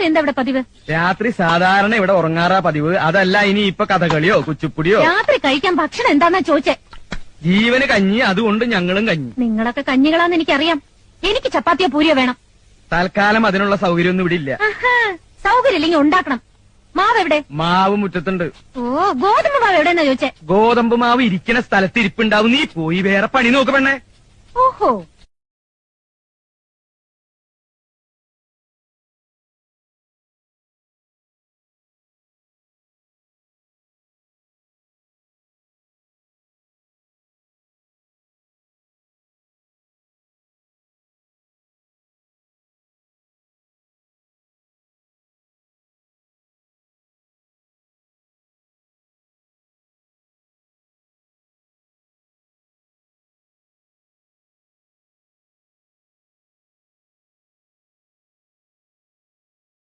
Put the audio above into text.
രാത്രി എന്താ ഇവിടെ പതിവ്? രാത്രി സാധാരണ ഇവിടെ ഉറങ്ങാറാ പതിവ്. അതല്ല ഇനി ഇപ്പൊ കഥകളിയോ കുച്ചിപ്പുടിയോ. രാത്രി കഴിക്കാൻ ഭക്ഷണം എന്താന്നാ ചോദിച്ചേ? ജീവന് കഞ്ഞി, അതുകൊണ്ട് ഞങ്ങളും കഞ്ഞി. നിങ്ങളൊക്കെ കഞ്ഞികളാന്ന് എനിക്കറിയാം. എനിക്ക് ചപ്പാത്തിയോ പൂരിയോ വേണം. തൽക്കാലം അതിനുള്ള സൗകര്യമൊന്നും ഇവിടെ ഇല്ല. സൗകര്യം ഇല്ലെങ്കിൽ ഉണ്ടാക്കണം. മാവ് എവിടെ? മാവ് മുറ്റത്തുണ്ട്. ഓ, ഗോതമ്പ് മാവ് എവിടെന്നാ ചോദിച്ചേ? ഗോതമ്പ് മാവ് ഇരിക്കുന്ന സ്ഥലത്ത് ഇരിപ്പുണ്ടാവും. നീ പോയി വേറെ പണി നോക്ക് പെണ്ണേ. ഓഹോ,